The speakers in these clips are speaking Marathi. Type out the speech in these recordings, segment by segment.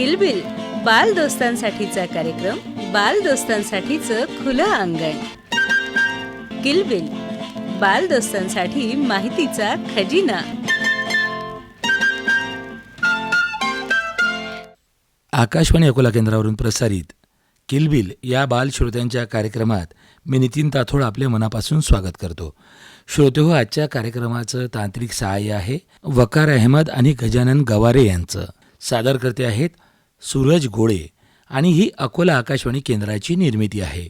किलबिल बाल दोस्तांसाठीचा कार्यक्रम, बाल दोस्तांसाठीचं खुलं अंगण. किलबिल बाल दोस्तांसाठी माहितीचा खजिना. आकाशवाणी अकोला केंद्रावरून प्रसारित किलबिल या बाल श्रोत्यांच्या कार्यक्रमात मी नितीन ताथोड आपले मनापासून स्वागत करतो. श्रोते हो, आजच्या कार्यक्रमाचं तांत्रिक सहाय्य आहे वकार अहमद आणि गजानन गवारे यांचं. सादर करते आहेत सूरज गोळे आणि ही अकोला आकाशवाणी केंद्राची निर्मिती आहे.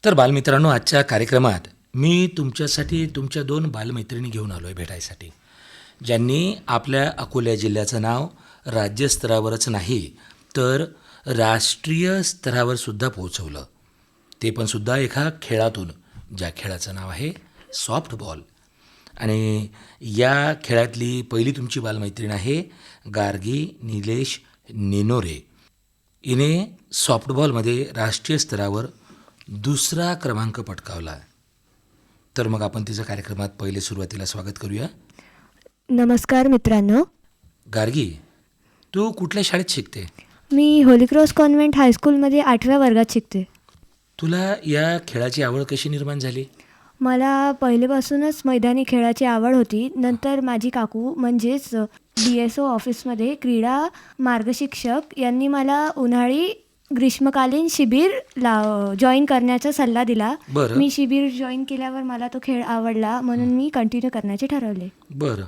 तर बालमित्रांनो, आजच्या कार्यक्रमात मी तुमच्यासाठी तुमच्या 2 बालमैत्रिणी घेऊन आलो आहे भेटायसाठी, ज्यांनी आपल्या अकोला जिल्ह्याचं नाव राज्यस्तरावरच नाही तर राष्ट्रीय स्तरावर सुद्धा पोहोचवलं. ते पण सुद्धा एका खेळातून, ज्या खेळाचं नाव आहे सॉफ्टबॉल. आणि या खेळातली पहिली तुमची बालमैत्रीण आहे गार्गी निलेश निनोरे. हिने सॉफ्टबॉलमध्ये राष्ट्रीय स्तरावर 2रा क्रमांक पटकावला. तर मग आपण तिचं कार्यक्रमात पहिले सुरुवातीला स्वागत करूया. नमस्कार मित्रांनो. गार्गी, तू कुठल्या शाळेत शिकते? मी होली क्रॉस कॉन्व्हेंट हायस्कूलमध्ये 8व्या वर्गात शिकते. तुला या खेळाची आवड कशी निर्माण झाली? मला पहिलेपासूनच मैदानी खेळाची आवड होती. नंतर माझी काकू म्हणजेच DSO ऑफिसमध्ये क्रीडा मार्गशिक्षक यांनी मला उन्हाळी ग्रीष्मकालीन शिबिर जॉईन करण्याचा सल्ला दिला. बरं. मी शिबिर जॉईन केल्यावर मला तो खेळ आवडला, म्हणून मी कंटिन्यू करण्याचे ठरवले. बरं.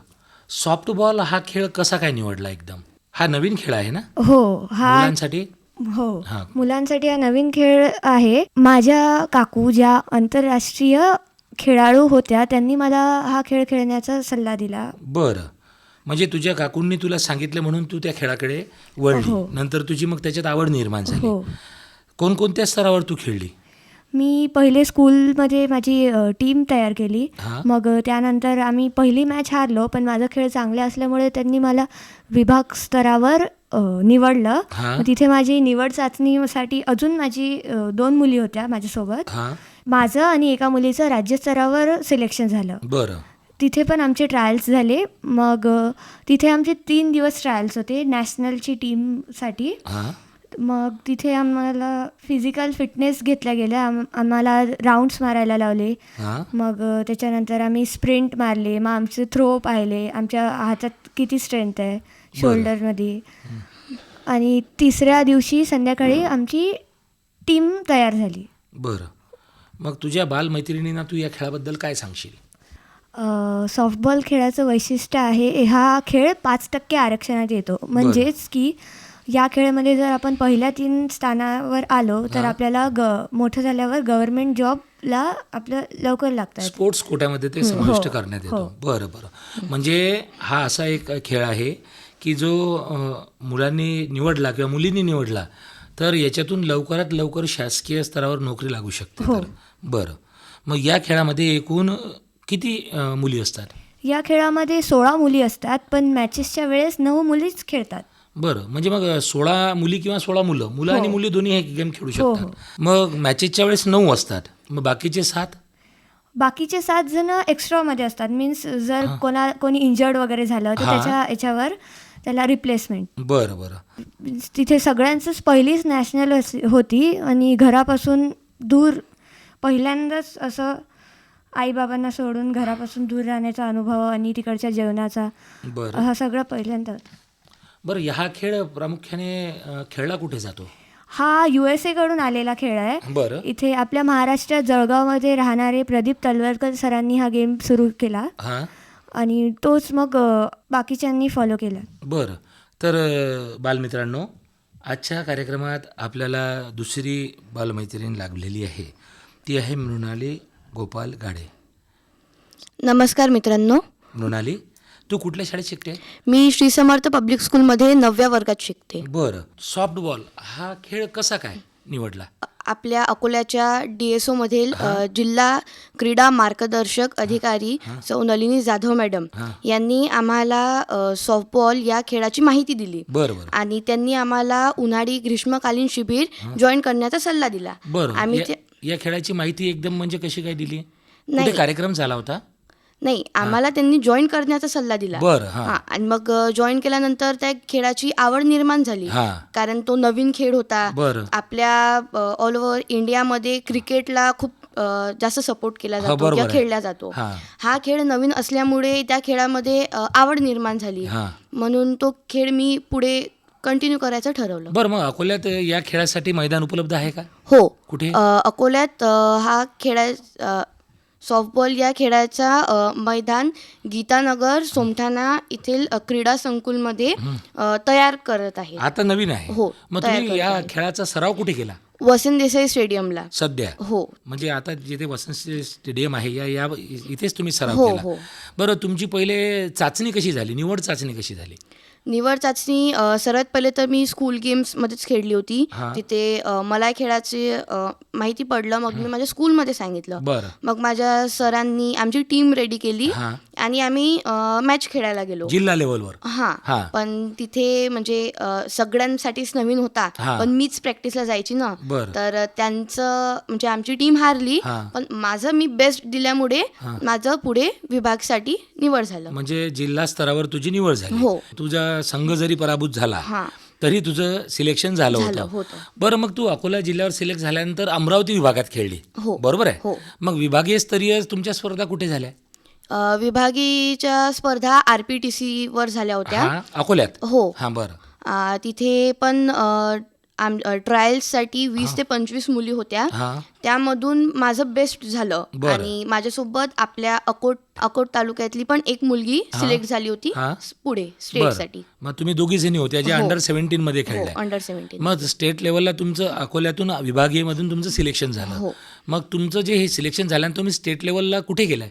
सॉफ्टबॉल हा खेळ कसा काय निवडला एकदम? हा नवीन खेळ आहे ना हो, हा मुलांसाठी? हो, हां. मुलांसाठी हा नवीन खेळ आहे. माझ्या काकू ज्या आंतरराष्ट्रीय खेळाडू होत्या त्यांनी मला हा खेळ खेळण्याचा सल्ला दिला. बरं. म्हणजे तुझ्या काकूंनी तुला सांगितलं म्हणून तू त्या खेळाकडे वळली. हो. नंतर तुझी मग त्याच्यात आवड निर्माण झाली. हो, कोणकोणत्या स्तरावर तू खेळली? मी पहिले स्कूलमध्ये माझी टीम तयार केली. हां. मग त्यानंतर आम्ही पहिली मॅच हारलो, पण माझा खेळ चांगले असल्यामुळे त्यांनी मला विभाग स्तरावर निवडलं. हां. मग तिथे माझी निवड चाचणीसाठी अजून माझी 2 मुली होत्या माझ्यासोबत. हां. माझं आणि एका मुलीचं राज्यस्तरावर सिलेक्शन झालं. बरं. तिथे पण आमचे ट्रायल्स झाले. मग तिथे आमचे 3 दिवस ट्रायल्स होते नॅशनलची टीमसाठी. हां. मग तिथे आम्हाला फिजिकल फिटनेस घेतल्या गेल्या. आम्हाला राऊंड्स मारायला लावले. हां. मग त्याच्यानंतर आम्ही स्प्रिंट मारले. मग आमचे थ्रो पाहिले, आमच्या हातात किती स्ट्रेंथ आहे शोल्डरमध्ये. आणि तिसऱ्या दिवशी संध्याकाळी आमची टीम तयार झाली. बरं. मग तुझ्या बालमैत्रिणींना तू या खेळाबद्दल काय सांगशील? सॉफ्टबॉल खेळाचं वैशिष्ट्य आहे, हा खेळ 5% आरक्षणात येतो. म्हणजेच की या खेळामध्ये जर आपण पहिल्या 3 स्थानावर आलो तर हां. आपल्याला मोठं झाल्यावर गव्हर्नमेंट जॉबला आपलं लवकर लागतात. स्पोर्ट्स कोट्यामध्ये ते हो, समाविष्ट हो, करण्यात येतो. हो. बरं. म्हणजे हा असा एक खेळ आहे की जो मुलांनी निवडला किंवा मुलींनी निवडला तर याच्यातून लवकरात लवकर शासकीय स्तरावर नोकरी लागू शकते. हो. तर बरं. मग या खेळामध्ये एकूण किती मुली असतात? या खेळामध्ये 16 मुली असतात, पण मॅचेसच्या वेळेस 9 मुलीच खेळतात. बरं. म्हणजे मग 16 मुली किंवा 16 मुलं आणि मुली दोन्ही हे गेम खेळू हो, शकतात. मग मॅचेसच्या वेळेस 9 असतात. मग बाकीचे 7? बाकीचे 7 जण एक्स्ट्रामध्ये असतात. मीन्स जर कोणी इंजर्ड वगैरे झालं तर हां. त्याच्या याच्यावर त्याला रिप्लेसमेंट. बरं. तिथे सगळ्यांचंच पहिलीच नॅशनल होती आणि घरापासून दूर पहिल्यांदाच असं आईबाबांना सोडून घरापासून दूर राहण्याचा अनुभव आणि तिकडच्या जेवणाचा बरं. हा सगळं पहिल्यांदा होता. बरं. हा खेळ प्रामुख्याने खेळला कुठे जातो? हा USA कडून आलेला खेळ आहे. बरं. इथे आपल्या महाराष्ट्रात जळगावमध्ये राहणारे प्रदीप तलवरकर सरांनी हा गेम सुरू केला हां. आणि तोच मग बाकीच्यांनी फॉलो केला. बरं. तर बालमित्रांनो, आजच्या कार्यक्रमात आपल्याला दुसरी बालमैत्रीण लाभलेली आहे. ती आहे मृणाली गोपाल गाडे. नमस्कार मित्रांनो, मृणाली, तू कुठल्या शाळेत शिकते? मी श्री समर्थ पब्लिक स्कूलमध्ये 9व्या वर्गात शिकते. बरं. सॉफ्टबॉल हा खेळ कसा काय निवडला? आपल्या अकोल्याच्या DSO मधील जिल्हा क्रीडा मार्गदर्शक अधिकारी सौ नलिनी जाधव मॅडम यांनी आम्हाला सॉफ्टबॉल या खेळाची माहिती दिली. बरं. आणि त्यांनी आम्हाला उन्हाळी ग्रीष्मकालीन शिबिर जॉईन करण्याचा सल्ला दिला. बरं. आम्ही या खेळाची माहिती एकदम म्हणजे कशी काय दिली? नाही. कुठे कार्यक्रम झाला होता? नाही, आम्हाला त्यांनी जॉईन करण्याचा सल्ला दिला. बरं. हां. हां. आणि मग जॉईन केल्यानंतर त्या खेळाची आवड निर्माण झाली. हां. कारण तो नवीन खेळ होता. बरं. आपल्या ऑल ओव्हर इंडियामध्ये क्रिकेटला खूप जास्त सपोर्ट केला जातो बरोबर किंवा आहे. खेळला जातो. हां. हा खेळ नवीन असल्यामुळे त्या खेळामध्ये आवड निर्माण झाली. हां. म्हणून तो खेळ मी पुढे कंटिन्यू करायचं ठरवलं. बरं. मग अकोल्यात या खेळासाठी मैदान उपलब्ध आहे का? हो. कुठे? अकोल्यात हा सॉफ्टबॉल या खेळाचा मैदान गीतानगर सोमठाणा येथील क्रीडा संकुलमध्ये तयार करत आहे. आता नवीन आहे. हो, मग तयार तुम्ही करत या आहे. खेळाचा सराव कुठे केला? वसंत देसाई स्टेडियमला. सध्या? हो. म्हणजे आता जिथे वसंत स्टेडियम आहे या इथेच तुम्ही सराव हो, केला? हो. बरं. तुमची पहिले चाचणी कशी झाली? निवड चाचणी कशी झाली? निवड चाचणी सर्वात पहिले तर मी स्कूल गेम्समध्येच खेळली होती. हां. तिथे मला खेळाची माहिती पडलं. मग मी माझ्या स्कूलमध्ये सांगितलं. बरं. मग माझ्या सरांनी आमची टीम रेडी केली हां. आणि आम्ही मॅच खेळायला गेलो. जिल्हा लेवलवर? हां. हां. पण तिथे म्हणजे सगळ्यांसाठीच नवीन होता. हां. पण मीच प्रॅक्टिसला जायची ना. बरं. तर त्यांचं म्हणजे आमची टीम हारली. हां. पण माझं मी बेस्ट दिल्यामुळे माझं पुढे विभागसाठी निवड झालं. म्हणजे जिल्हा स्तरावर तुझी निवड झाली. हो. तुझा संघ जरी पराभूत झाला हां. तरी तुझं सिलेक्शन झालं झालं होतं. होतं. बरं, मग तू अकोला जिल्ह्यावर सिलेक्ट झाल्यानंतर अमरावती विभागात खेळली, हो. बरोबर आहे? हो. मग विभागीय स्तरीय तुमच्या स्पर्धा कुठे झाल्या? विभागीच्या स्पर्धा RPTC वर झाल्या होत्या. हा, अकोल्यात? हो. हां, बरं. तिथे पण ट्रायल्ससाठी 20 ते 25 मुली होत्या. हां, त्यामधून माझं बेस्ट झालं बरं. आणि माझ्यासोबत आपल्या अकोट तालुक्यातली पण एक मुलगी सिलेक्ट झाली होती हां. पुढे बरं. स्टेटसाठी. मग तुम्ही दोघी जणी होत्या जे हो. अंडर 17 मध्ये हो, खेळल्या. अंडर 17. मग स्टेट लेवलला तुमचं अकोल्यातून विभागीयमधून तुमचं सिलेक्शन झालं. हो. मग तुमचं जे हे सिलेक्शन झाल्यानंतर तुम्ही स्टेट लेवलला कुठे गेलाय?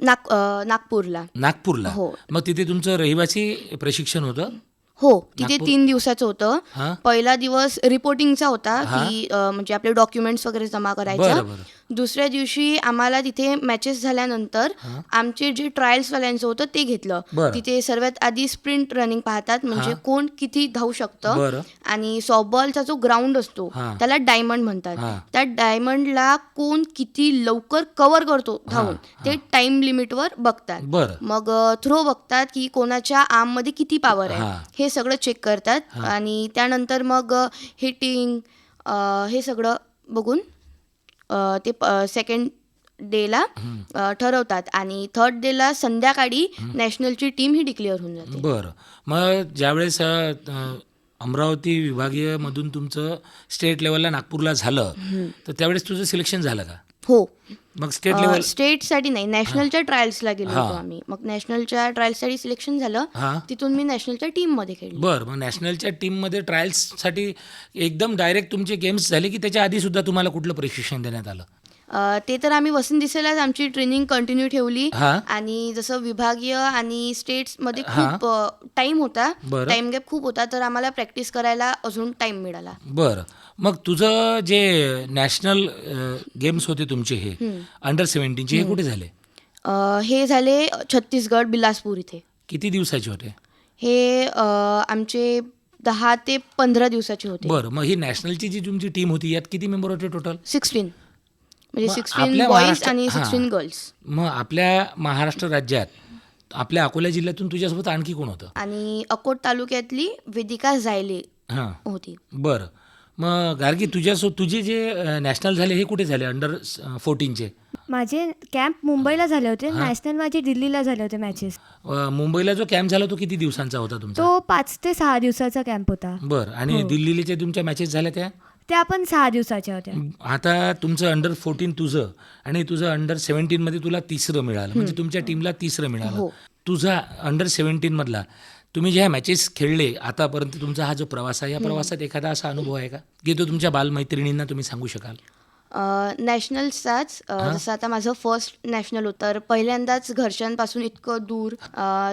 नागपूरला. नागपूरला. हो. मग तिथे तुमचं रहिवासी प्रशिक्षण होतं? हो, तिथे नागपूर? 3 दिवसाचं होतं. हां. पहिला दिवस रिपोर्टिंगचा होता हां. की म्हणजे आपले डॉक्युमेंट्स वगैरे जमा करायचं. बरं, बरं. दुसऱ्या दिवशी आम्हाला तिथे मॅचेस झाल्यानंतर आमचे जे ट्रायल्सवाल्यांचं होतं ते घेतलं. बरं. तिथे सर्वात आधी स्प्रिंट रनिंग पाहतात, म्हणजे कोण किती धावू शकतं. बरं. आणि सॉफ्टबॉलचा जो ग्राउंड असतो हां. त्याला डायमंड म्हणतात. हां. त्या डायमंडला कोण किती लवकर कव्हर करतो धावून ते टाइम लिमिटवर बघतात. बरं. मग थ्रो बघतात की कोणाच्या आर्ममध्ये किती पॉवर आहे हां. हे सगळं चेक करतात. आणि त्यानंतर मग हिटिंग हे सगळं बघून ते सेकंड डेला ठरवतात आणि थर्ड डेला संध्याकाळी नॅशनलची टीम ही डिक्लेअर होऊन जाते. बरं. मग ज्यावेळेस अमरावती विभागीयमधून तुमचं स्टेट लेवलला नागपूरला झालं तर त्यावेळेस तुझं सिलेक्शन झालं का? हो. मग स्टेट लेवल? स्टेटसाठी नाही, नॅशनलच्या ट्रायल्सला गेलो हां. होतो आम्ही. मग नॅशनलच्या ट्रायल्ससाठी सिलेक्शन झालं. हां. तिथून मी नॅशनलच्या टीममध्ये खेळले. बरं. मग नॅशनलच्या टीममध्ये ट्रायल्ससाठी एकदम डायरेक्ट तुमचे गेम्स झाले की त्याच्या आधी सुद्धा तुम्हाला कुठलं प्रशिक्षण देण्यात आलं? ते तर आम्ही वसंत दिसेलाच आमची ट्रेनिंग कंटिन्यू ठेवली. हां. आणि जसं विभागीय आणि स्टेट्समध्ये हां. खूप टाइम होता, बरं. टाइम गॅप खूप होता, तर आम्हाला प्रॅक्टिस करायला अजून टाइम मिळाला. बरं. मग तुझं जे नॅशनल गेम्स होते तुमचे हे अंडर 17चे हे कुठे झाले? हे झाले छत्तीसगड बिलासपूर इथे. किती दिवसाचे होते? हे आमचे 10 ते 15 दिवसाचे होते. बरं. मग ही नॅशनलची जी तुमची टीम होती यात किती मेंबर होते टोटल? 16 म्हणजे मग 16 आपल्या बॉईज महाराष्ट्र- आणि हां. 16 गर्ल्स. मग आपल्या महाराष्ट्र राज्यात आपल्या अकोला जिल्ह्यातून तुझ्यासोबत आणखी कोण होतं? आणि अकोट तालुक्यातली वेदिका जायले हां. होती. बरं. मग गार्गी तुझे जे नॅशनल झाले हे कुठे झाले अंडर 14चे? माझे कॅम्प मुंबईला झाले होते, नॅशनल माझे दिल्लीला झाले होते मॅचेस. मुंबईला जो कॅम्प झाला तो किती दिवसांचा होता तुमचा? तो 5 ते 6 दिवसाचा कॅम्प होता. बरं. आणि दिल्लीचे तुमच्या मॅचेस झाल्या त्या पण 6 दिवसाच्या होत्या. आता तुमचं अंडर 14 तुझं आणि तुझं अंडर 17 मध्ये तुला तिसरं मिळालं, म्हणजे तुमच्या टीमला तिसरं मिळालं. हो. तुझा अंडर 17 मधला तुम्ही जे ह्या मॅचेस खेळले आतापर्यंत तुमचा हा जो प्रवास आहे या प्रवासात एखादा असा अनुभव आहे का की तो तुमच्या बालमैत्रिणींना तुम्ही सांगू शकाल? नॅशनलचाच जसं आता माझं फर्स्ट नॅशनल होतं, तर पहिल्यांदाच घरच्यांपासून इतकं दूर.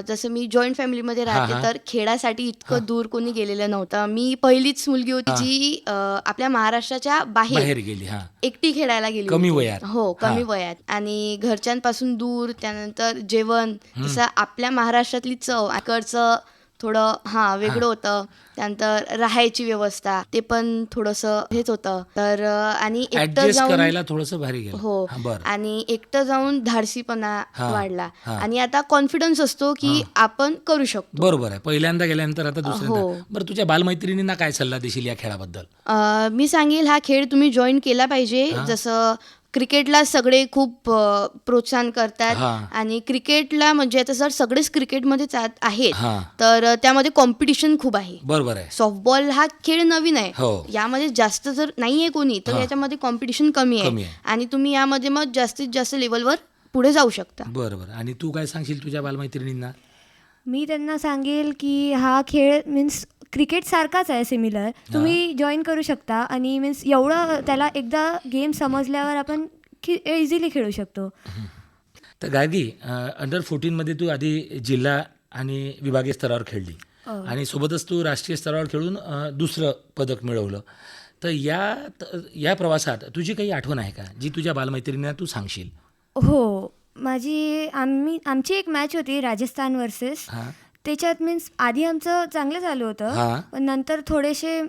जसं मी जॉईंट फॅमिलीमध्ये राहते, तर खेळासाठी इतकं दूर कोणी गेलेलं नव्हतं. मी पहिलीच मुलगी होती जी आपल्या महाराष्ट्राच्या बाहेर गेली. हां. एकटी खेळायला गेली कमी होती. वयात. हो, कमी वयात. आणि घरच्यांपासून दूर, त्यानंतर जेवण जसं आपल्या महाराष्ट्रातली चव इकडचं थोडं वेगळं होतं. त्यानंतर राहायची व्यवस्था ते पण थोडंसं हेच होतं. तर आणि एकटं ऍडजस्ट जाऊन करायला थोडंसं भारी गेलं. हो. हां, बरं. आणि एकटं जाऊन धाडसीपणा हां, वाढला. हां. आणि आता कॉन्फिडन्स असतो की आपण करू शकतो. बरोबर आहे. पहिल्यांदा गेल्यानंतर आता दुसऱ्यांदा. हो. बरं, तुझ्या बालमैत्रिणींना काय सल्ला देशील या खेळाबद्दल? मी सांगेल हा खेळ तुम्ही जॉईन केला पाहिजे. जसं क्रिकेटला सगळे खूप प्रोत्साहन करतात. हां. आणि क्रिकेटला म्हणजे आता जर सगळेच क्रिकेटमध्ये आहेत हां. तर त्यामध्ये कॉम्पिटिशन खूप आहे. बरोबर आहे. सॉफ्टबॉल हा खेळ नवीन आहे. हो. यामध्ये जास्त जर नाही आहे कोणी तर याच्यामध्ये कॉम्पिटिशन कमी कमी आहे. आहे. आणि तुम्ही यामध्ये मग जास्तीत जास्त लेवलवर पुढे जाऊ शकता. बरोबर. आणि तू काय सांगशील तुझ्या बालमैत्रिणींना? मी त्यांना सांगेल की हा खेळ मीन्स क्रिकेटसारखाच आहे, सिमिलर. तुम्ही जॉईन करू शकता आणि मीन्स एवढं त्याला एकदा गेम समजल्यावर आपण इझिली खेळू शकतो. तर गार्गी, अंडर 14 मध्ये तू आधी जिल्हा आणि विभागीय स्तरावर खेळली आणि सोबतच तू राष्ट्रीय स्तरावर खेळून दुसरं पदक मिळवलं. तर या प्रवासात तुझी काही आठवण आहे का जी तुझ्या बालमैत्रिणींना तू सांगशील? हो, आमची एक मॅच होती राजस्थान वर्सेस. हां. त्याच्यात मीन्स आधी आमचं चांगलं चालू होतं, हां. पण नंतर थोडेसे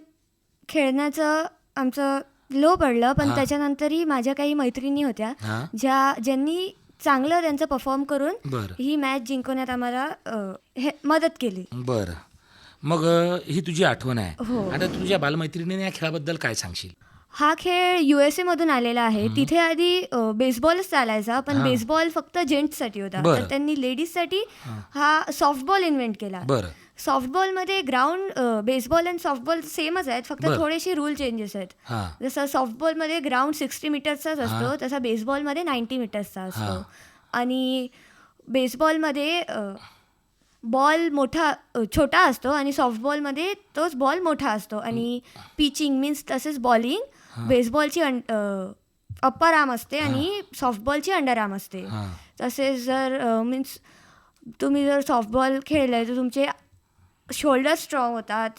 खेळण्याचं आमचं लो पडलं. पण त्याच्यानंतरही माझ्या काही मैत्रिणी होत्या हां. ज्यांनी चांगलं त्यांचं परफॉर्म करून बरं. ही मॅच जिंकवण्यात आम्हाला मदत केली. बरं. मग ही तुझी आठवण आहे. हो. आता तुझ्या बालमैत्रिणीने या खेळाबद्दल काय सांगशील? हा खेळ USA मधून आलेला आहे. तिथे आधी बेसबॉलच चालायचा, पण बेसबॉल फक्त जेंट्ससाठी होता. बरं. तर त्यांनी लेडीजसाठी हा सॉफ्टबॉल इन्व्हेंट केला. बरं. सॉफ्टबॉलमध्ये ग्राउंड बेसबॉल आणि सॉफ्टबॉल सेमच आहेत, फक्त बरं. थोडेसे रूल चेंजेस आहेत. हां. जसं सॉफ्टबॉलमध्ये ग्राउंड 60 मीटर्सचाच असतो, तसा बेसबॉलमध्ये 90 मीटर्सचा असतो. आणि बेसबॉलमध्ये बॉल छोटा असतो आणि सॉफ्टबॉलमध्ये तोच बॉल मोठा असतो. आणि पिचिंग मीन्स तसेच बॉलिंग बेसबॉलची अप्पर आर्म असते आणि सॉफ्टबॉलची अंडर आर्म असते. हां. तसेच जर मीन्स तुम्ही जर सॉफ्टबॉल खेळलाय तर तुमचे शोल्डर स्ट्रॉंग होतात,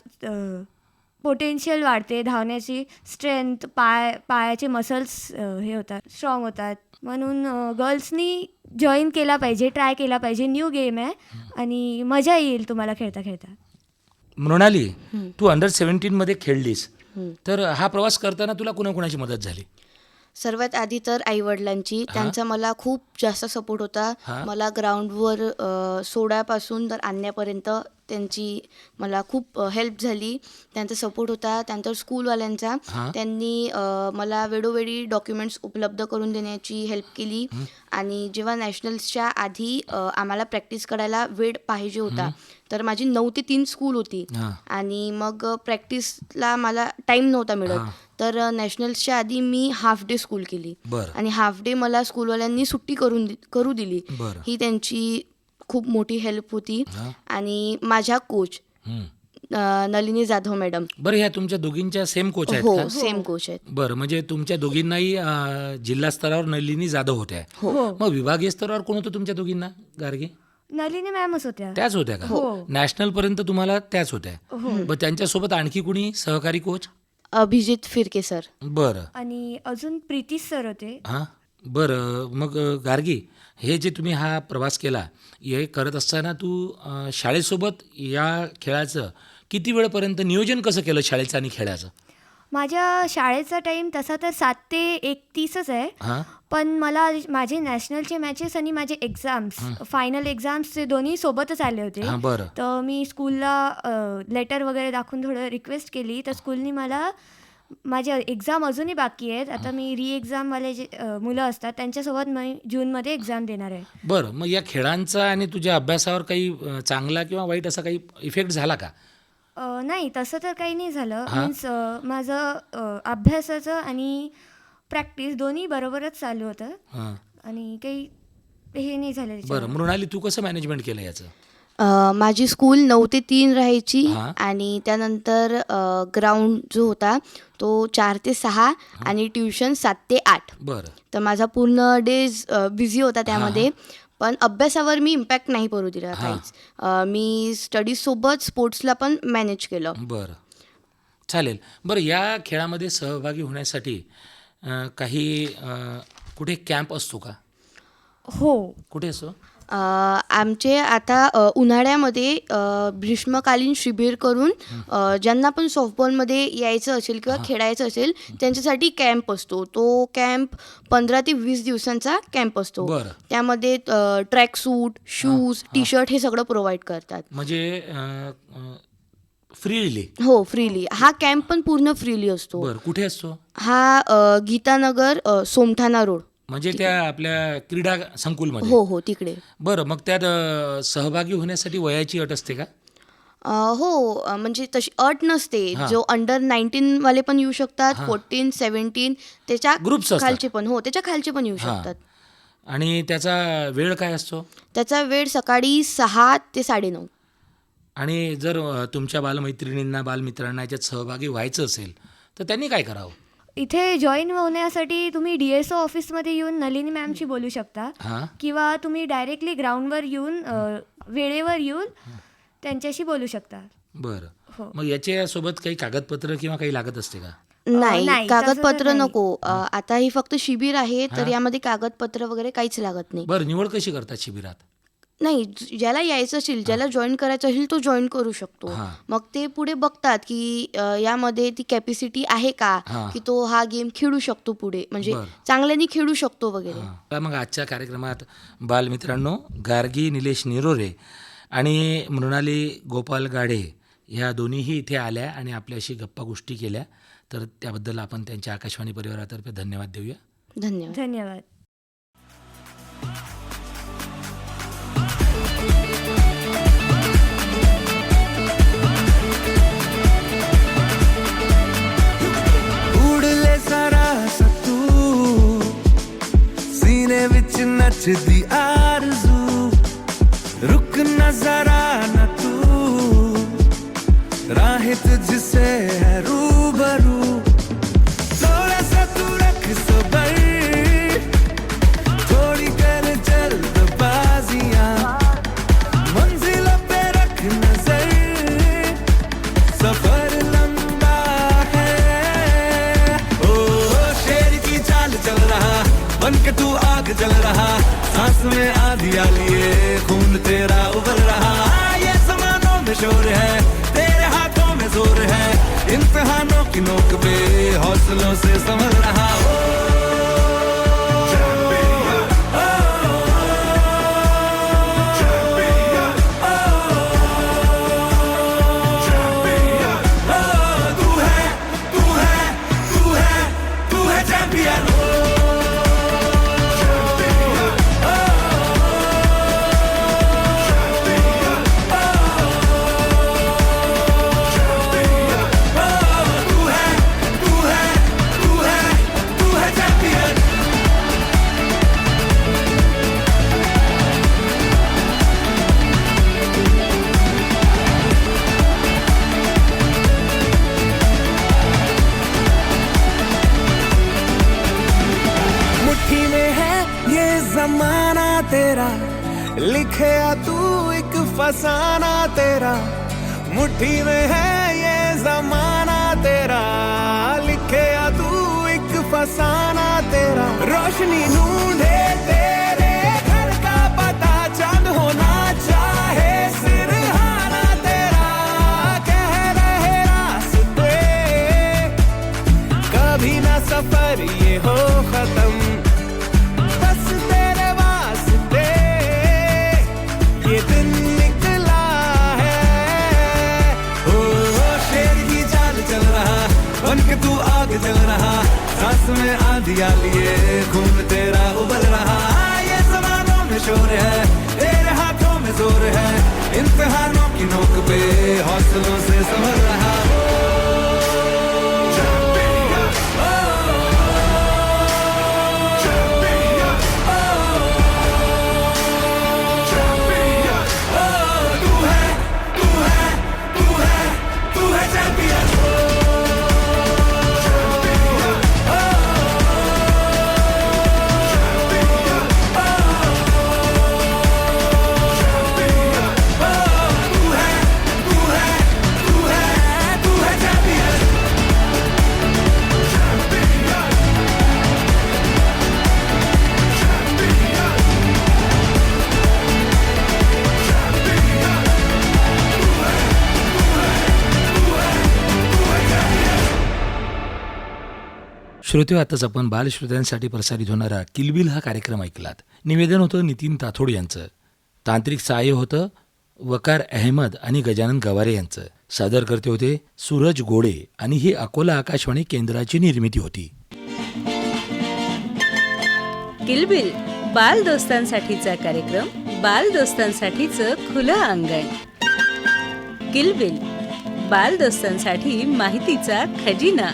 पोटेन्शियल वाढते, धावण्याची स्ट्रेंथ, पायाचे मसल्स हे होतात, स्ट्रॉंग होतात. म्हणून गर्ल्सनी जॉईन केला पाहिजे, ट्राय केला पाहिजे. न्यू गेम आहे आणि मजा येईल तुम्हाला खेळता खेळता. मृणाली, तू अंडर 17 मध्ये खेळलीस, तर हा प्रवास करताना तुला कुणाकुणाची मदत झाली? सर्वात आधी तर आईवडिलांची, त्यांचा मला खूप जास्त सपोर्ट होता. मला ग्राउंडवर सोडापासून तर आणण्यापर्यंत त्यांची मला खूप हेल्प झाली. त्यांचा सपोर्ट होता. त्यानंतर स्कूलवाल्यांचा, त्यांनी मला वेळोवेळी डॉक्युमेंट्स उपलब्ध करून देण्याची हेल्प केली. आणि जेव्हा नॅशनल्सच्या आधी आम्हाला प्रॅक्टिस करायला वेळ पाहिजे होता, तर माझी 9 ते 3 स्कूल होती आणि मग प्रॅक्टिसला मला टाईम नव्हता मिळत. तर नॅशनल्सच्या आधी मी हाफ डे स्कूल केली आणि हाफ डे मला स्कूलवाल्यांनी सुट्टी करू दिली. ही त्यांची खूप मोठी हेल्प होती. आणि माझ्या कोच नलिनी जाधव मॅडम. बरं, ह्या तुमच्या दोघींच्या सेम कोच आहेत हो, का? सेम कोच आहेत. बरं, म्हणजे तुमच्या दोघींनाही जिल्हा स्तरावर नलिनी जाधव होत्या. हो. मग विभागीय स्तरावर कोण होतं तुमच्या दोघींना? गार्गे नलिनी मॅमच होत्या. त्याच होत्या का? नॅशनल पर्यंत तुम्हाला त्याच होत्या. मग त्यांच्यासोबत आणखी कुणी सहकारी कोच? अभिजित फिरके सर. बरं. आणि अजून प्रीतीश सर होते. हां. बरं, मग गार्गी, हे जे तुम्ही हा प्रवास केला, हे करत असताना तू शाळेसोबत या खेळाचं किती वेळपर्यंत नियोजन कसं केलं, शाळेचं आणि खेळाचं? माझ्या शाळेचा टाईम तसा तर 7 ते 31च आहे. हां. पण मला माझे नॅशनलचे मॅचेस आणि माझे एक्झाम्स, फायनल एक्झाम्सचे दोन्ही सोबतच आले होते. हां. बरं. तर मी स्कूलला लेटर वगैरे दाखवून थोडं रिक्वेस्ट केली, तर स्कूलनी मला माझ्या एक्झाम अजूनही बाकी आहेत. आता मी एक्झामवाले जे मुलं असतात त्यांच्यासोबत मी जूनमध्ये एक्झाम देणार आहे. बरं, मग या खेळांचा आणि तुझ्या अभ्यासावर काही चांगला किंवा वाईट असा काही इफेक्ट झाला का? नाही, तसं तर काही नाही झालं. मीन्स माझं अभ्यासाचं आणि प्रॅक्टिस दोन्ही बरोबरच चालू होतं हां. आणि काही हे नाही झालं त्याच्यावर. बरं, मृणाली, तू कसं मॅनेजमेंट केलं याचं? माझी स्कूल 9 ते 3 राहायची आणि त्यानंतर ग्राउंड जो होता तो 4 ते 6 आणि ट्युशन 7 ते 8. बरं. तर माझा पूर्ण डेज बिझी होता त्यामध्ये. पण अभ्यासावर मी इम्पॅक्ट नाही पडू दिला काहीच. मी स्टडीजसोबत स्पोर्ट्सला पण मॅनेज केलं. बरं, चालेल. बरं, या खेळामध्ये सहभागी होण्यासाठी काही कुठे कॅम्प असतो का? हो. कुठे असतो? आमचे आता उन्हाळ्यामध्ये ग्रीष्मकालीन शिबिर करून ज्यांना पण सॉफ्टबॉलमध्ये यायचं असेल किंवा खेळायचं असेल त्यांच्यासाठी कॅम्प असतो. तो कॅम्प 15 ते 20 दिवसांचा कॅम्प असतो. बरं. त्यामध्ये ट्रॅक सूट, शूज, टी शर्ट हे सगळं प्रोव्हाइड करतात. म्हणजे फ्रीली? हो, फ्रीली. हा कॅम्प पण पूर्ण फ्रीली असतो. बरं, कुठे असतो हा गीतानगर, सोमठाणा रोड. म्हणजे त्या आपल्या क्रीडा संकुलमध्ये? हो हो, तिकडे. बरं, मग त्यात सहभागी होण्यासाठी वयाची अट असते का? हो, म्हणजे तशी अट नसते. जो अंडर 19 वाले पण येऊ शकतात, 14, 17 त्याच्या ग्रुप्स असतात. खालचे पण. हो, त्याच्या खालचे पण येऊ शकतात. आणि त्याचा वेळ काय असतो? त्याचा वेळ सकाळी 6 ते 9:30. आणि जर तुमच्या बालमैत्रिणींना, बालमित्रांना याच्यात सहभागी व्हायचं असेल तर त्यांनी काय करावं? इथे जॉईन होण्यासाठी तुम्ही DSO ऑफिसमध्ये येऊन नलिनी मॅमशी बोलू शकता हां. किंवा तुम्ही डायरेक्टली ग्राउंडवर येऊन वेळेवर येऊन त्यांच्याशी बोलू शकता. बरं. हो. मग याच्यासोबत काही कागदपत्र किंवा काही लागत असते का? नाही, नाही, कागदपत्र तसं तर नको. आता ही फक्त शिबिर आहे, तर यामध्ये कागदपत्र वगैरे काहीच लागत नाही. बरं, निवड कशी करतात शिबिरात? नाही, ज्याला यायचं असेल, ज्याला जॉईन करायचं असेल तो जॉईन करू शकतो. मग ते पुढे बघतात की यामध्ये ती कॅपॅसिटी आहे का, की तो हा गेम खेळू शकतो पुढे, म्हणजे चांगल्याने खेळू शकतो वगैरे. मग आजच्या कार्यक्रमात बालमित्रांनो, गार्गी निलेश निरोरे आणि मृणाली गोपाल गाढे ह्या दोन्हीही इथे आल्या आणि आपल्याशी गप्पा गोष्टी केल्या, तर त्याबद्दल आपण त्यांच्या आकाशवाणी परिवारातर्फे धन्यवाद देऊया. धन्यवाद. धन्यवाद. ਉੜ ਲੈ ਸਾਰਾ ਸਤੂ ਸੀਨੇ ਵਿੱਚ ਨੱਚਦੀ ਆਰਜ਼ੂ ਰੁਕ ਨਾ ਜ਼ਰਾ ਨਾ ਤੂੰ ਰਾਹ ਤੁਝਸੇ ਹੈ रूबरू थोड़ा सा तू रख सबर थोड़ी कर जल्दबाजियां मंजिल पे रख नजर सफर लंबा है ओ शेर की चाल चल रहा बन के तू आग जल रहा सांस में आंधिया लिए खून तेरा उबल रहा ये समानों में शोर है तेरे हाथों में जोर है इम्तिहानों की नोक पे हौसलों से संभल रहा हो तू है तू है तू है तू है चैंपियन मुट्ठी में है ये जमाना तेरा लिखे तू एक फसाना तेरा मुट्ठी में है ये जमाना तेरा लिखे तू एक फसाना तेरा रोशनी ढूंढे तेरे घर का पता चांद होना चाहे सिरहाना तेरा कह रहे रास्ते कभी ना सफर ये हो खत्म बस तेरे वास्ते ये दिन निकला है ओ शेर की चाल चल रहा बन के तू आग जल रहा सांस में आंधिया लिए खून तेरा उबल रहा ये जमानों में शोर है तेरे हाथों में जोर है इम्तिहानों की नोक पे हौसलों से संभल रहा श्रोते, आताच आपण बालश्रोत्यांसाठी प्रसारित होणारा किलबिल हा कार्यक्रम ऐकलात. निवेदन होतं नितीन ताथोड यांचं. तांत्रिक सहाय्य होतं वकार अहमद आणि गजानन गवारे यांचं. सादर करते होते सूरज गोडे आणि ही अकोला आकाशवाणी केंद्राची निर्मिती होती. किलबिल बाल दोस्तांसाठीचा कार्यक्रम, बाल दोस्तांसाठीचं खुलं अंगण. किलबिल बाल दोस्तांसाठी माहितीचा खजिना.